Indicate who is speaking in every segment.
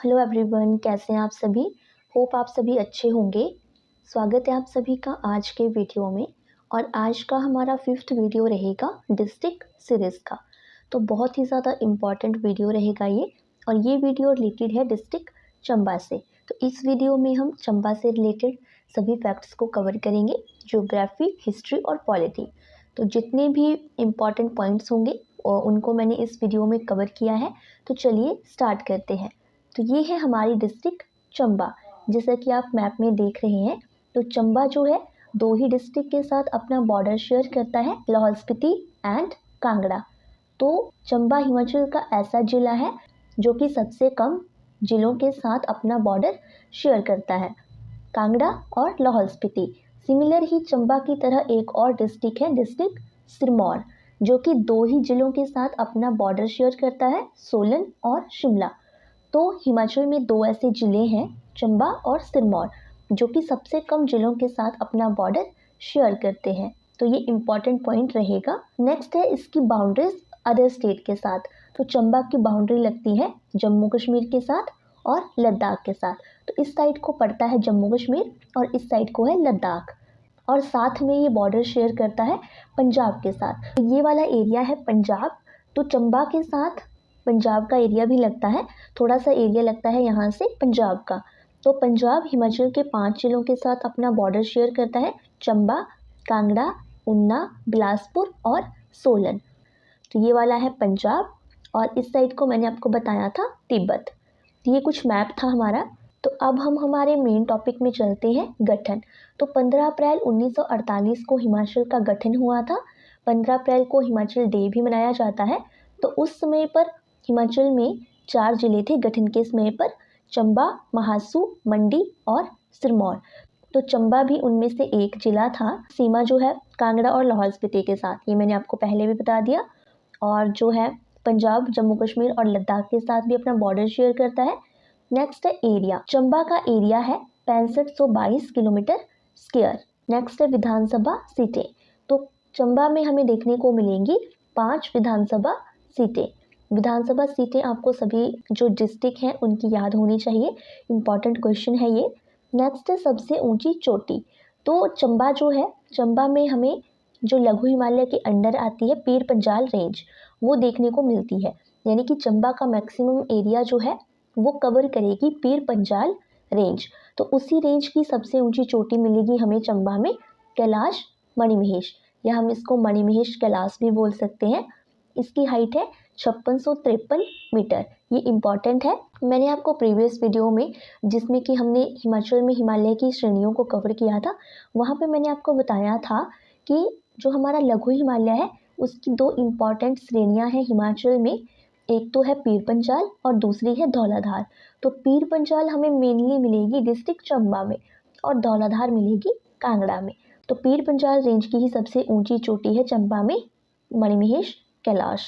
Speaker 1: Hello everyone, कैसे हैं आप सभी। होप आप सभी अच्छे होंगे। स्वागत है आप सभी का आज के वीडियो में। और आज का हमारा 5th वीडियो रहेगा डिस्ट्रिक्ट सीरीज़ का। तो बहुत ही ज़्यादा इम्पॉर्टेंट वीडियो रहेगा ये। और ये वीडियो रिलेटेड है डिस्ट्रिक्ट चंबा से। तो इस वीडियो में हम चंबा से रिलेटेड सभी फैक्ट्स को कवर करेंगे, ज्योग्राफी, हिस्ट्री और पॉलिटी। तो जितने भी इम्पॉर्टेंट पॉइंट्स होंगे उनको मैंने इस वीडियो में कवर किया है। तो चलिए स्टार्ट करते हैं। तो ये है हमारी डिस्ट्रिक्ट चंबा। जैसा कि आप मैप में देख रहे हैं, तो चंबा जो है दो ही डिस्ट्रिक्ट के साथ अपना बॉर्डर शेयर करता है, लाहौल स्पीति एंड कांगड़ा। तो चंबा हिमाचल का ऐसा जिला है जो कि सबसे कम जिलों के साथ अपना बॉर्डर शेयर करता है, कांगड़ा और लाहौल स्पीति। सिमिलर ही चंबा की तरह एक और डिस्ट्रिक्ट है, डिस्ट्रिक्ट सिरमौर, जो कि दो ही जिलों के साथ अपना बॉर्डर शेयर करता है, सोलन और शिमला। तो हिमाचल में दो ऐसे ज़िले हैं, चंबा और सिरमौर, जो कि सबसे कम जिलों के साथ अपना बॉर्डर शेयर करते हैं। तो ये इम्पॉर्टेंट पॉइंट रहेगा। नेक्स्ट है इसकी बाउंड्रीज अदर स्टेट के साथ। तो चंबा की बाउंड्री लगती है जम्मू कश्मीर के साथ और लद्दाख के साथ। तो इस साइड को पड़ता है जम्मू कश्मीर और इस साइड को है लद्दाख। और साथ में ये बॉर्डर शेयर करता है पंजाब के साथ। तो ये वाला एरिया है पंजाब। तो चंबा के साथ पंजाब का एरिया भी लगता है, थोड़ा सा एरिया लगता है यहाँ से पंजाब का। तो पंजाब हिमाचल के 5 जिलों के साथ अपना बॉर्डर शेयर करता है, चंबा, कांगड़ा, ऊना, बिलासपुर और सोलन। तो ये वाला है पंजाब। और इस साइड को मैंने आपको बताया था तिब्बत। तो ये कुछ मैप था हमारा। तो अब हम हमारे मेन टॉपिक में चलते हैं, गठन। तो 15 अप्रैल 1948 को हिमाचल का गठन हुआ था। 15 अप्रैल को हिमाचल डे भी मनाया जाता है। तो उस समय पर हिमाचल में 4 जिले थे गठन के समय पर, चंबा, महासू, मंडी और सिरमौर। तो चंबा भी उनमें से एक जिला था। सीमा जो है कांगड़ा और लाहौल स्पीति के साथ, ये मैंने आपको पहले भी बता दिया। और जो है पंजाब, जम्मू कश्मीर और लद्दाख के साथ भी अपना बॉर्डर शेयर करता है। नेक्स्ट है एरिया। चंबा का एरिया है 6522 किलोमीटर स्क्वायर। नेक्स्ट है विधानसभा सीटें। तो चंबा में हमें देखने को मिलेंगी 5 विधानसभा सीटें। विधानसभा सीटें आपको सभी जो डिस्ट्रिक्ट हैं उनकी याद होनी चाहिए, इम्पॉर्टेंट क्वेश्चन है ये। नेक्स्ट है सबसे ऊंची चोटी। तो चंबा जो है, चंबा में हमें जो लघु हिमालय के अंडर आती है पीर पंजाल रेंज, वो देखने को मिलती है। यानी कि चंबा का मैक्सिमम एरिया जो है वो कवर करेगी पीर पंजाल रेंज। तो उसी रेंज की सबसे ऊंची चोटी मिलेगी हमें चंबा में, कैलाश मणिमहेश, या हम इसको मणिमहेश कैलाश भी बोल सकते हैं। इसकी हाइट है 5653 मीटर। ये इम्पॉर्टेंट है। मैंने आपको प्रीवियस वीडियो में, जिसमें कि हमने हिमाचल में हिमालय की श्रेणियों को कवर किया था, वहाँ पे मैंने आपको बताया था कि जो हमारा लघु हिमालय है उसकी 2 इम्पॉर्टेंट श्रेणियाँ हैं हिमाचल में। एक तो है पीर पंजाल और दूसरी है धौलाधार। तो पीर पंजाल हमें मेनली मिलेगी डिस्ट्रिक्ट चंबा में और धौलाधार मिलेगी कांगड़ा में। तो पीर पंजाल रेंज की ही सबसे ऊंची चोटी है चंबा में, मणिमहेश कैलाश।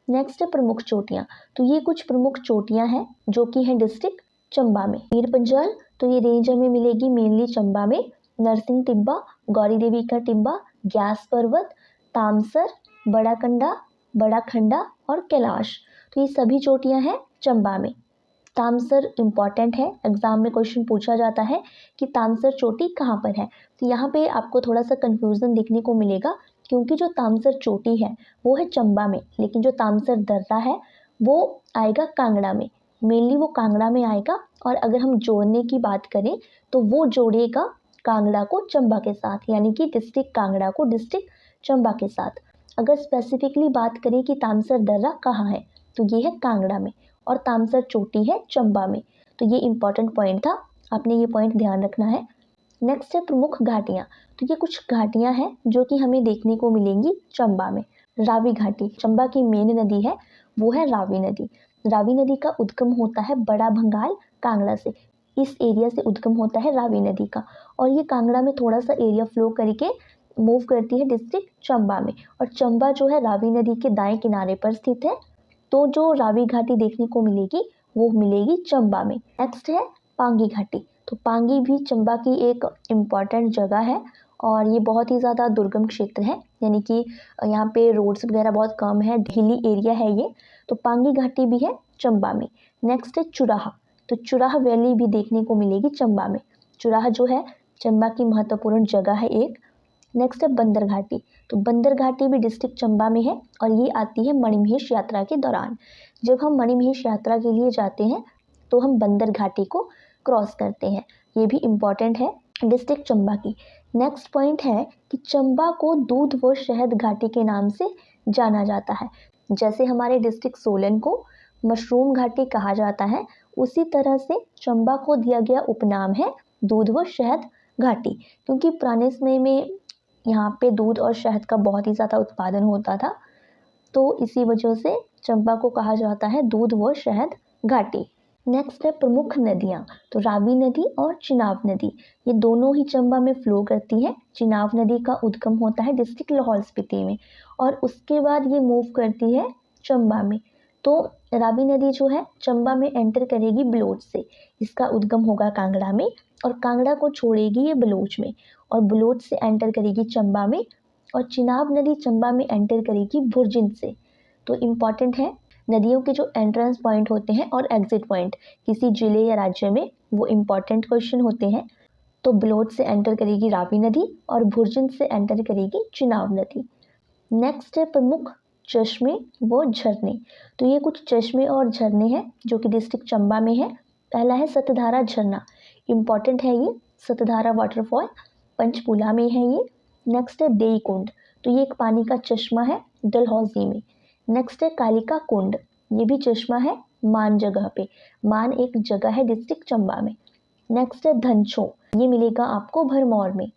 Speaker 1: नेक्स्ट है प्रमुख चोटियाँ। तो ये कुछ प्रमुख चोटियाँ हैं जो कि हैं डिस्ट्रिक्ट चंबा में। पीर पंजाल, तो ये रेंज हमें मिलेगी मेनली चंबा में। नरसिंह टिब्बा, गौरी देवी का टिब्बा, ग्यास पर्वत, तामसर, बड़ा कंडा, बड़ा खंडा और कैलाश। तो ये सभी चोटियाँ हैं चंबा में। तामसर इम्पॉर्टेंट है, एग्जाम में क्वेश्चन पूछा जाता है कि तामसर चोटी कहाँ पर है। तो यहाँ पे आपको थोड़ा सा कन्फ्यूज़न देखने को मिलेगा, क्योंकि जो तामसर चोटी है वो है चंबा में, लेकिन जो तामसर दर्रा है वो आएगा कांगड़ा में। मेनली वो कांगड़ा में आएगा। और अगर हम जोड़ने की बात करें तो वो जोड़ेगा कांगड़ा को चंबा के साथ, यानी कि डिस्ट्रिक्ट कांगड़ा को डिस्ट्रिक्ट चंबा के साथ। अगर स्पेसिफिकली बात करें कि तामसर दर्रा कहाँ है, तो ये है कांगड़ा में और तामसर चोटी है चंबा में। तो ये इम्पॉर्टेंट पॉइंट था, आपने ये पॉइंट ध्यान रखना है। नेक्स्ट है प्रमुख घाटियाँ। तो ये कुछ घाटियाँ हैं जो कि हमें देखने को मिलेंगी चंबा में। रावी घाटी, चंबा की मेन नदी है वो है रावी नदी। रावी नदी का उद्गम होता है बड़ा भंगाल कांगड़ा से। इस एरिया से उद्गम होता है रावी नदी का, और ये कांगड़ा में थोड़ा सा एरिया फ्लो करके मूव करती है डिस्ट्रिक्ट चंबा में। और चंबा जो है रावी नदी के दाएं किनारे पर स्थित है। तो जो रावी घाटी देखने को मिलेगी वो मिलेगी चंबा में। नेक्स्ट है पांगी घाटी। तो पांगी भी चंबा की एक इम्पॉर्टेंट जगह है और ये बहुत ही ज़्यादा दुर्गम क्षेत्र है, यानी कि यहाँ पे रोड्स वगैरह बहुत कम है, हिली एरिया है ये। तो पांगी घाटी भी है चंबा में। नेक्स्ट है चुराहा। तो चुराह वैली भी देखने को मिलेगी चंबा में। चुराह जो है चंबा की महत्वपूर्ण जगह है एक। नेक्स्ट है बंदर घाटी। तो बंदर घाटी भी डिस्ट्रिक्ट चंबा में है और ये आती है मणिमहेश यात्रा के दौरान। जब हम मणिमहेश यात्रा के लिए जाते हैं तो हम बंदर घाटी को क्रॉस करते हैं। ये भी इम्पॉर्टेंट है डिस्ट्रिक्ट चंबा की। नेक्स्ट पॉइंट है कि चंबा को दूध व शहद घाटी के नाम से जाना जाता है। जैसे हमारे डिस्ट्रिक्ट सोलन को मशरूम घाटी कहा जाता है, उसी तरह से चंबा को दिया गया उपनाम है दूध व शहद घाटी, क्योंकि पुराने समय में यहाँ पे दूध और शहद का बहुत ही ज़्यादा उत्पादन होता था, तो इसी वजह से चंबा को कहा जाता है दूध व शहद घाटी। नेक्स्ट है प्रमुख नदियाँ। तो रावी नदी और चिनाब नदी, ये दोनों ही चंबा में फ्लो करती है। चिनाब नदी का उद्गम होता है डिस्ट्रिक्ट लाहौल स्पीति में और उसके बाद ये मूव करती है चंबा में। तो रावी नदी जो है चंबा में एंटर करेगी बलोच से, इसका उद्गम होगा कांगड़ा में और कांगड़ा को छोड़ेगी ये बलोच में और बलोच से एंटर करेगी चंबा में और चिनाब नदी चंबा में एंटर करेगी भुरजिन से। तो इम्पॉर्टेंट है नदियों के जो एंट्रेंस पॉइंट होते हैं और एग्जिट पॉइंट किसी जिले या राज्य में, वो इम्पॉर्टेंट क्वेश्चन होते हैं। तो बलोच से एंटर करेगी रावी नदी और भुरजिन से एंटर करेगी चिनाब नदी। नेक्स्ट है प्रमुख चश्मे व झरने। तो ये कुछ चश्मे और झरने हैं जो कि डिस्ट्रिक्ट चंबा में है। पहला है सतधारा झरना, इम्पॉर्टेंट है ये। सतधारा वाटरफॉल पंचकूला में है ये। नेक्स्ट है देई कुंड, तो ये एक पानी का चश्मा है डलहौजी में। नेक्स्ट है कालिका कुंड, ये भी चश्मा है मान जगह पे। मान एक जगह है डिस्ट्रिक्ट चंबा में। नेक्स्ट है धनछो, ये मिलेगा आपको भरमौर में।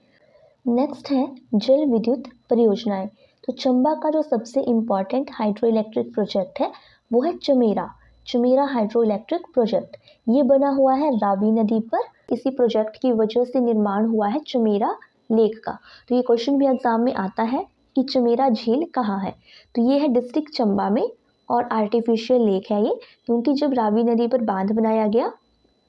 Speaker 1: नेक्स्ट है जल विद्युत परियोजनाएं। तो चंबा का जो सबसे इम्पॉर्टेंट हाइड्रो इलेक्ट्रिक प्रोजेक्ट है वो है Chamera. Chamera hydro electric project, ये बना हुआ है रावी नदी पर। इसी प्रोजेक्ट की वजह से निर्माण हुआ है चमेरा लेक का। तो ये क्वेश्चन भी एग्जाम में आता है कि चमेरा झील कहाँ है। तो ये है डिस्ट्रिक्ट चंबा में और आर्टिफिशियल लेक है ये, क्योंकि जब रावी नदी पर बांध बनाया गया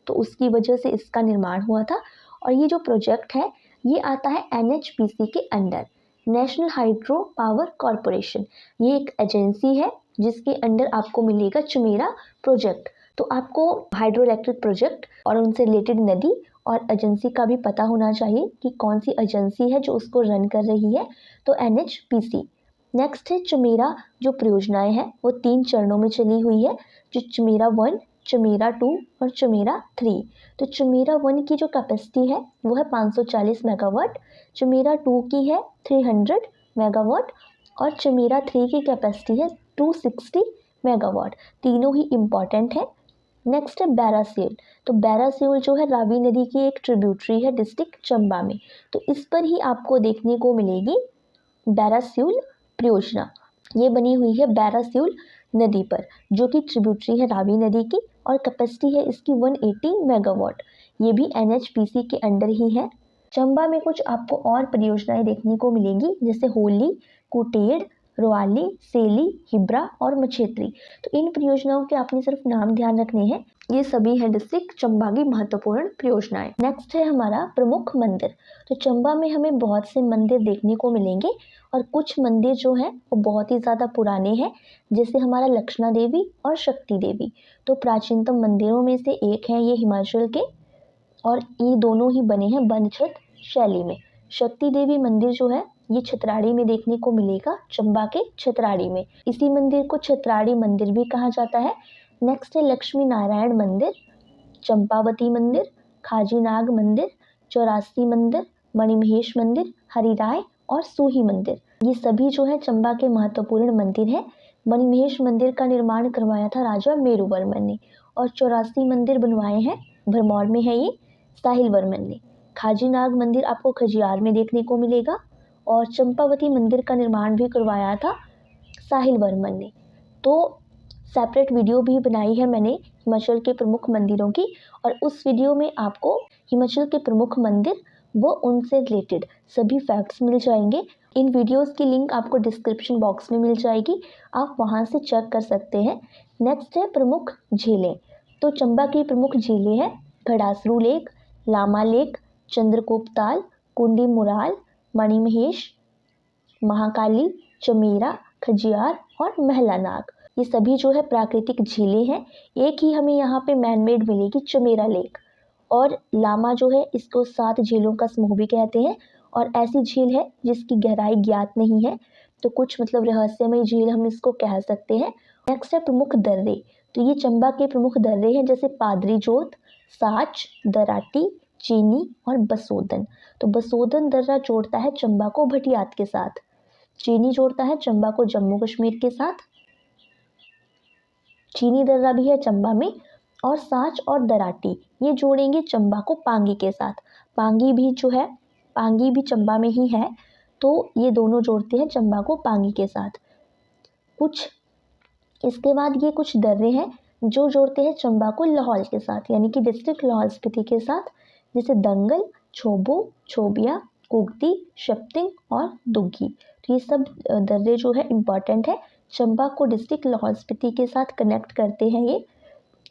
Speaker 1: तो उसकी वजह से इसका निर्माण हुआ था। और ये जो प्रोजेक्ट है ये आता है NHPC के under, national hydro power corporation. ये एक एजेंसी है जिसके अंडर आपको मिलेगा चमेरा प्रोजेक्ट। तो आपको हाइड्रो इलेक्ट्रिक प्रोजेक्ट और उनसे रिलेटेड नदी और एजेंसी का भी पता होना चाहिए कि कौन सी एजेंसी है जो उसको रन कर रही है। तो NHPC। नेक्स्ट है चमेरा जो परियोजनाएं हैं वो 3 चरणों में चली हुई है, जो चमेरा 1, चमेरा 2 और चमेरा 3। तो चमेरा 1 की जो कैपेसिटी है वो है 540 मेगावाट, चमेरा 2 की है 300 मेगावाट और चमेरा 3 की कैपेसिटी है 260 मेगावाट। तीनों ही इम्पॉर्टेंट है। नेक्स्ट है बैरासियल। तो बैरासियल जो है रावी नदी की एक ट्रिब्यूटरी है डिस्ट्रिक्ट चंबा में। तो इस पर ही आपको देखने को मिलेगी बैरासियल परियोजना। ये बनी हुई है बैरासियल नदी पर जो कि ट्रिब्यूटरी है रावी नदी की और कैपेसिटी है इसकी 180 मेगावाट। ये भी NHPC के अंडर ही है। चंबा में कुछ आपको और परियोजनाएं देखने को मिलेंगी जैसे होली, कुटेड़, रोआली, सेली, हिब्रा और मछेत्री। तो इन परियोजनाओं के आपने सिर्फ नाम ध्यान रखने हैं। ये सभी है डिस्ट्रिक्ट चंबा की महत्वपूर्ण परियोजनाएं। नेक्स्ट है हमारा प्रमुख मंदिर। तो चंबा में हमें बहुत से मंदिर देखने को मिलेंगे और कुछ मंदिर जो हैं वो बहुत ही ज़्यादा पुराने हैं, जैसे हमारा लक्षणा देवी और शक्ति देवी। तो प्राचीनतम मंदिरों में से एक है ये हिमाचल के और ये दोनों ही बने हैं बनछत शैली में। शक्ति देवी मंदिर जो है ये छतराड़ी में देखने को मिलेगा, चंबा के छतराड़ी में। इसी मंदिर को छतराड़ी मंदिर भी कहा जाता है। नेक्स्ट है लक्ष्मी नारायण मंदिर, चंपावती मंदिर, खाजीनाग मंदिर, चौरासी मंदिर, मणिमहेश मंदिर, हरिराय और सूही मंदिर। ये सभी जो है चंबा के महत्वपूर्ण मंदिर हैं। मणिमहेश मंदिर का निर्माण करवाया था राजा मेरुवर्मन ने और 84 मंदिर बनवाए हैं भरमौर में है ये साहिल वर्मन ने। खाजीनाग मंदिर आपको खजियार में देखने को मिलेगा और चंपावती मंदिर का निर्माण भी करवाया था साहिल वर्मन ने। तो सेपरेट वीडियो भी बनाई है मैंने हिमाचल के प्रमुख मंदिरों की और उस वीडियो में आपको हिमाचल के प्रमुख मंदिर व उनसे रिलेटेड सभी फैक्ट्स मिल जाएंगे। इन वीडियोस की लिंक आपको डिस्क्रिप्शन बॉक्स में मिल जाएगी, आप वहां से चेक कर सकते हैं। नेक्स्ट है प्रमुख झीलें। तो चंबा की प्रमुख झीलें हैं घड़ासरू लेक, लामा लेक, चंद्रकूप ताल, कुंडी मुराल, मणिमहेश, महाकाली, चमेरा, खजियार और महला नाग। ये सभी जो है प्राकृतिक झीलें हैं। एक ही हमें यहाँ पे मैनमेड मिलेगी, चमेरा लेक। और लामा जो है इसको 7 झीलों का समूह भी कहते हैं। और ऐसी झील है जिसकी गहराई ज्ञात नहीं है, तो कुछ मतलब रहस्यमय झील हम इसको कह सकते हैं। नेक्स्ट है प्रमुख दर्रे। तो ये चंबा के प्रमुख दर्रे हैं, जैसे पादरी जोत, साच, दराटी, चीनी और बसोदन। तो बसोदन दर्रा जोड़ता है चंबा को भटियात के साथ। चीनी जोड़ता है चंबा को जम्मू कश्मीर के साथ। चीनी दर्रा भी है चंबा में। और साच और दराटी ये जोड़ेंगे चंबा को पांगी के साथ। पांगी भी जो है, पांगी भी चंबा में ही है, तो ये दोनों जोड़ते हैं चंबा को पांगी के साथ। कुछ इसके बाद ये कुछ दर्रे हैं जो जोड़ते हैं चंबा को लाहौल के साथ, यानी कि डिस्ट्रिक्ट लाहौल स्पीति के साथ, जैसे दंगल, छोबो, छोबिया, कुगती, शप्तिंग और दुग्गी। तो ये सब दर्रे जो है इम्पॉर्टेंट है, चंबा को डिस्ट्रिक्ट लाहौल स्पीति के साथ कनेक्ट करते हैं ये।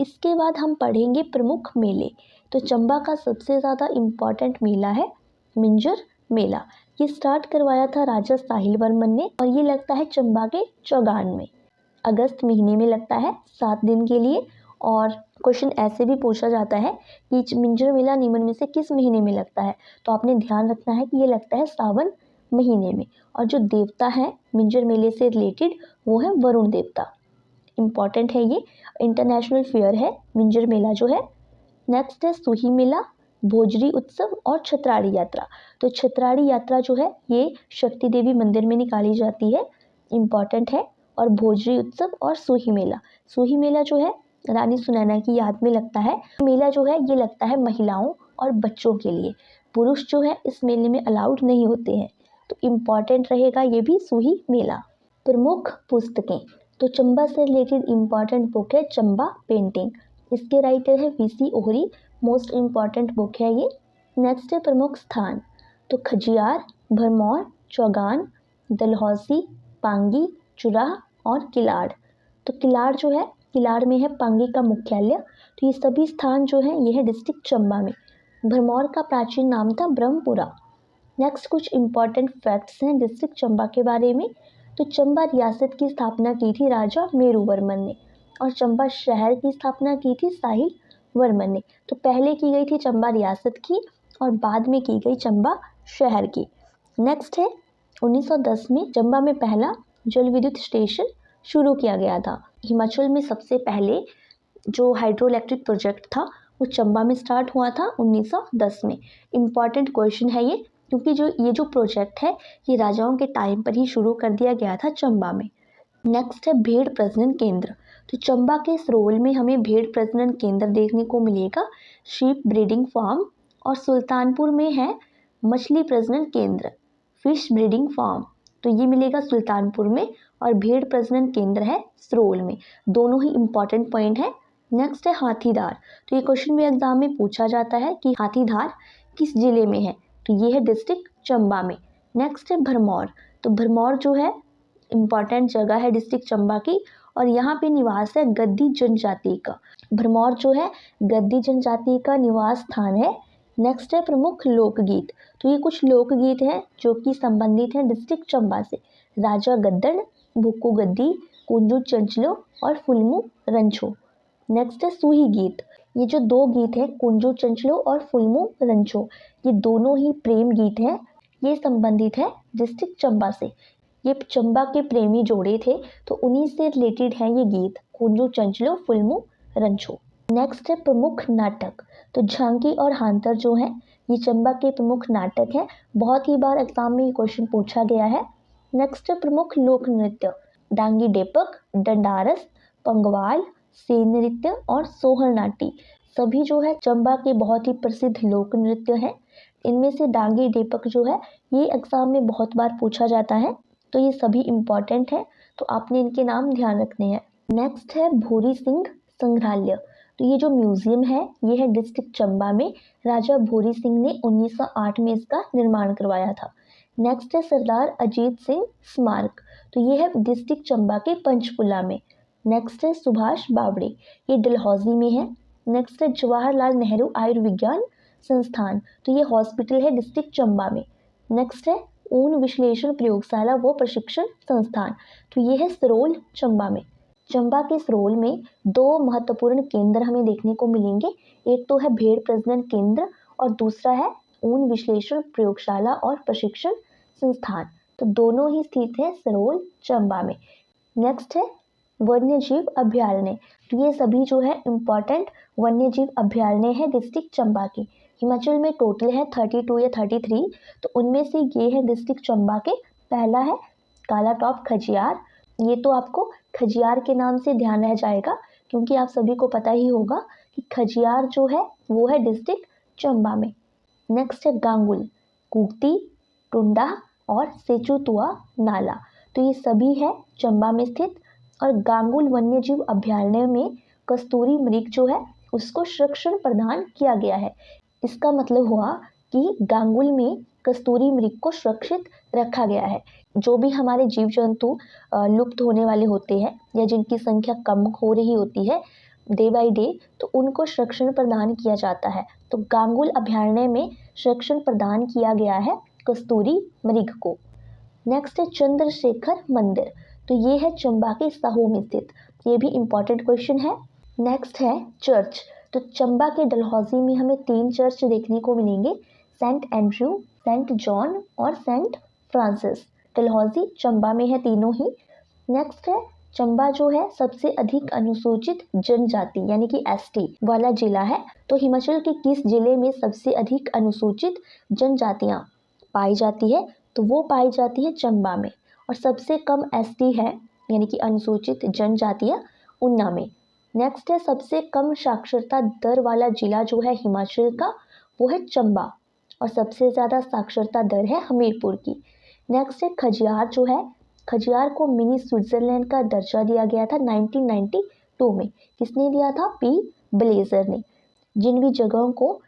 Speaker 1: इसके बाद हम पढ़ेंगे प्रमुख मेले। तो चंबा का सबसे ज़्यादा इम्पॉर्टेंट मेला है मिंजर मेला। ये स्टार्ट करवाया था राजा साहिल वर्मन ने और ये लगता है चंबा के चौगान में। अगस्त महीने में लगता है 7 दिन के लिए। और क्वेश्चन ऐसे भी पूछा जाता है कि मिंजर मेला निम्न में से किस महीने में लगता है, तो आपने ध्यान रखना है कि ये लगता है सावन महीने में। और जो देवता है मिंजर मेले से रिलेटेड वो है वरुण देवता। इम्पॉर्टेंट है, ये इंटरनेशनल फेयर है मिंजर मेला जो है। नेक्स्ट है सूही मेला, भोजरी उत्सव और छतराड़ी यात्रा। तो छतराड़ी यात्रा जो है ये शक्ति देवी मंदिर में निकाली जाती है, इम्पॉर्टेंट है। और भोजरी उत्सव और सूही मेला जो है रानी सुनैना की याद में लगता है। मेला जो है ये लगता है महिलाओं और बच्चों के लिए। पुरुष जो है इस मेले में अलाउड नहीं होते हैं, तो इम्पॉर्टेंट रहेगा ये भी सूही मेला। प्रमुख पुस्तकें। तो चंबा से रिलेटेड इम्पॉर्टेंट बुक है चंबा पेंटिंग। इसके राइटर है VC Ohri, most important book है ये। नेक्स्ट है प्रमुख स्थान। तो खजियार, भरमौर, चौगान, डलहौसी, पांगी, चुराह और किलाड़। तो किलाड़ जो है, किलाड़ में है पांगी का मुख्यालय। तो ये सभी स्थान जो है ये है डिस्ट्रिक्ट चंबा में। भरमौर का प्राचीन नाम था ब्रह्मपुरा। नेक्स्ट कुछ इम्पॉर्टेंट फैक्ट्स हैं डिस्ट्रिक्ट चंबा के बारे में। तो चंबा रियासत की स्थापना की थी राजा मेरुवर्मन ने और चंबा शहर की स्थापना की थी साहिल वर्मन ने। तो पहले की गई थी चंबा रियासत की और बाद में की गई चंबा शहर की। नेक्स्ट है 1910 में चंबा में पहला जल विद्युत स्टेशन शुरू किया गया था। हिमाचल में सबसे पहले जो हाइड्रो इलेक्ट्रिक प्रोजेक्ट था वो चंबा में स्टार्ट हुआ था 1910 में। इम्पॉर्टेंट क्वेश्चन है ये, क्योंकि जो प्रोजेक्ट है ये राजाओं के टाइम पर ही शुरू कर दिया गया था चंबा में। नेक्स्ट है भेड़ प्रजनन केंद्र। तो चंबा के सरोल में हमें भेड़ प्रजनन केंद्र देखने को मिलेगा, शीप ब्रीडिंग फार्म। और सुल्तानपुर में है मछली प्रजनन केंद्र, फिश ब्रीडिंग फार्म। तो ये मिलेगा सुल्तानपुर में और भेड़ प्रजनन केंद्र है सरोल में। दोनों ही इम्पॉर्टेंट पॉइंट है। नेक्स्ट है हाथीदार। तो ये क्वेश्चन भी एग्जाम में पूछा जाता है कि हाथीदार किस जिले में है, तो ये है डिस्ट्रिक्ट चंबा में। नेक्स्ट है भरमौर। तो भरमौर जो है इम्पॉर्टेंट जगह है डिस्ट्रिक्ट चंबा की और यहाँ पे निवास है गद्दी जनजाति का। भरमौर जो है गद्दी जनजाति का निवास स्थान है। नेक्स्ट है प्रमुख लोकगीत। तो ये कुछ लोकगीत हैं जो कि संबंधित हैं डिस्ट्रिक्ट चंबा से। राजा गद्दड़, भुक्कू गद्दी, कुंजू चंचलो और फुलमू रंछो। नेक्स्ट है सूही गीत। ये जो 2 गीत हैं कुंजू चंचलो और फुलमू रंछो, ये दोनों ही प्रेम गीत हैं। ये संबंधित है डिस्ट्रिक्ट चंबा से। ये चंबा के प्रेमी जोड़े थे तो उन्हीं से रिलेटेड है ये गीत, कुंजू चंचलो, फुलमू रंछो। नेक्स्ट है प्रमुख नाटक। तो झांकी और हांतर जो है ये चंबा के प्रमुख नाटक हैं। बहुत ही बार एग्जाम में ये क्वेश्चन पूछा गया है। नेक्स्ट है प्रमुख लोक नृत्य। डांगी डेपक, डंडारस, पंगवाल, सेन नृत्य और सोहर नाटी। सभी जो है चंबा के बहुत ही प्रसिद्ध लोक नृत्य हैं। इनमें से डांगी डेपक जो है ये एग्जाम में बहुत बार पूछा जाता है, तो ये सभी इम्पॉर्टेंट है, तो आपने इनके नाम ध्यान रखने हैं। नेक्स्ट है भूरी सिंह संग्रहालय। तो ये जो म्यूजियम है ये है डिस्ट्रिक्ट चंबा में। राजा भूरी सिंह ने 1908 में इसका निर्माण करवाया था। नेक्स्ट है सरदार अजीत सिंह स्मारक। तो ये है डिस्ट्रिक्ट चंबा के पंचकुला में। नेक्स्ट है सुभाष बावड़े, ये डलहौजी में है। नेक्स्ट है जवाहरलाल नेहरू आयुर्विज्ञान संस्थान। तो ये हॉस्पिटल है डिस्ट्रिक्ट चंबा में। नेक्स्ट है ऊन विश्लेषण प्रयोगशाला व प्रशिक्षण संस्थान। तो ये है सरोल चंबा में। चंबा के सरोल में 2 महत्वपूर्ण केंद्र हमें देखने को मिलेंगे। एक तो है भेड़ प्रजनन केंद्र और दूसरा है ऊन विश्लेषण प्रयोगशाला और प्रशिक्षण संस्थान। तो दोनों ही स्थित है सरोल चंबा में। नेक्स्ट है वन्य जीव अभ्यारण्य। तो ये सभी जो है इम्पोर्टेंट वन्य जीव अभ्यारण्य है डिस्ट्रिक्ट चंबा के। हिमाचल में टोटल है 32 या 33, तो उनमें से ये है डिस्ट्रिक्ट चंबा के। पहला है काला टॉप खजियार। ये तो आपको खजियार के नाम से ध्यान रह जाएगा, क्योंकि आप सभी को पता ही होगा कि खजियार जो है वो है डिस्ट्रिक्ट चंबा में। नेक्स्ट है गांगुल, कुगती, टुंडा और सेचुतुआ नाला। तो ये सभी है चंबा में स्थित। और गांगुल वन्य जीव अभ्यारण्य में कस्तूरी मृग जो है उसको संरक्षण प्रदान किया गया है। इसका मतलब हुआ कि गांगुल में कस्तूरी मृग को सुरक्षित रखा गया है। जो भी हमारे जीव जंतु लुप्त होने वाले होते हैं या जिनकी संख्या कम हो रही होती है डे बाय डे, तो उनको संरक्षण प्रदान किया जाता है। तो गांगुल अभ्यारण्य में संरक्षण प्रदान किया गया है कस्तूरी मृग को। नेक्स्ट है चंद्रशेखर मंदिर। तो ये है चंबा के साहो में स्थित। ये भी इम्पोर्टेंट क्वेश्चन है। नेक्स्ट है चर्च। तो चंबा के डलहौजी में हमें 3 चर्च देखने को मिलेंगे, सेंट एंड्रयू, सेंट जॉन और सेंट फ्रांसिस। डलहौजी चंबा में है तीनों ही। नेक्स्ट है चंबा जो है सबसे अधिक अनुसूचित जनजाति यानी कि एसटी वाला जिला है। तो हिमाचल के किस जिले में सबसे अधिक अनुसूचित जनजातियां पाई जाती है? तो वो पाई जाती है चंबा में। और सबसे कम एसटी है यानी कि अनुसूचित जनजातियां ऊना में। नेक्स्ट है सबसे कम साक्षरता दर वाला जिला जो है हिमाचल का, वो है चंबा। और सबसे ज़्यादा साक्षरता दर है हमीरपुर की। नेक्स्ट है खजियार जो है, खजियार को मिनी स्विट्जरलैंड का दर्जा दिया गया था 1992 में। किसने दिया था? पी ब्लेजर ने। जिन भी जगहों को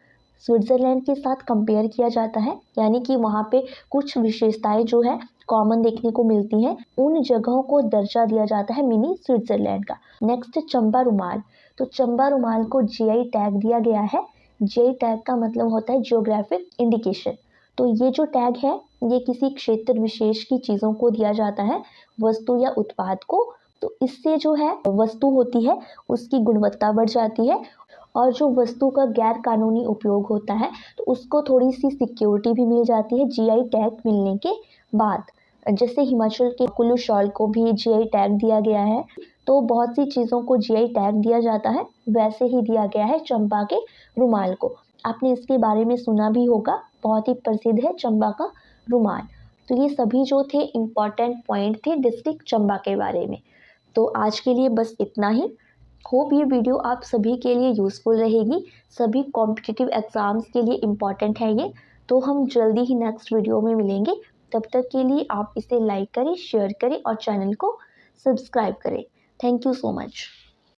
Speaker 1: स्विट्ज़रलैंड के साथ कंपेयर किया जाता है, यानी कि वहाँ पे कुछ विशेषताएं जो है कॉमन देखने को मिलती हैं, उन जगहों को दर्जा दिया जाता है मिनी स्विट्ज़रलैंड का। नेक्स्ट है चंबा रुमाल। तो चंबा रुमाल को जीआई टैग दिया गया है। जीआई टैग का मतलब होता है जियोग्राफिक इंडिकेशन। तो ये जो टैग है ये किसी क्षेत्र विशेष की चीज़ों को दिया जाता है, वस्तु या उत्पाद को। तो इससे जो है वस्तु होती है उसकी गुणवत्ता बढ़ जाती है, और जो वस्तु का गैर कानूनी उपयोग होता है तो उसको थोड़ी सी सिक्योरिटी भी मिल जाती है जीआई टैग मिलने के बाद। जैसे हिमाचल के कुल्लू शॉल को भी जीआई टैग दिया गया है, तो बहुत सी चीज़ों को जीआई टैग दिया जाता है, वैसे ही दिया गया है चंबा के रुमाल को। आपने इसके बारे में सुना भी होगा, बहुत ही प्रसिद्ध है चंबा का रुमाल। तो ये सभी जो थे इम्पॉर्टेंट पॉइंट थे डिस्ट्रिक्ट चंबा के बारे में। तो आज के लिए बस इतना ही। होप ये वीडियो आप सभी के लिए यूज़फुल रहेगी। सभी कॉम्पिटिटिव एग्ज़ाम्स के लिए इम्पॉर्टेंट है ये। तो हम जल्दी ही नेक्स्ट वीडियो में मिलेंगे। तब तक के लिए आप इसे लाइक करें, शेयर करें और चैनल को सब्सक्राइब करें। Thank you so much.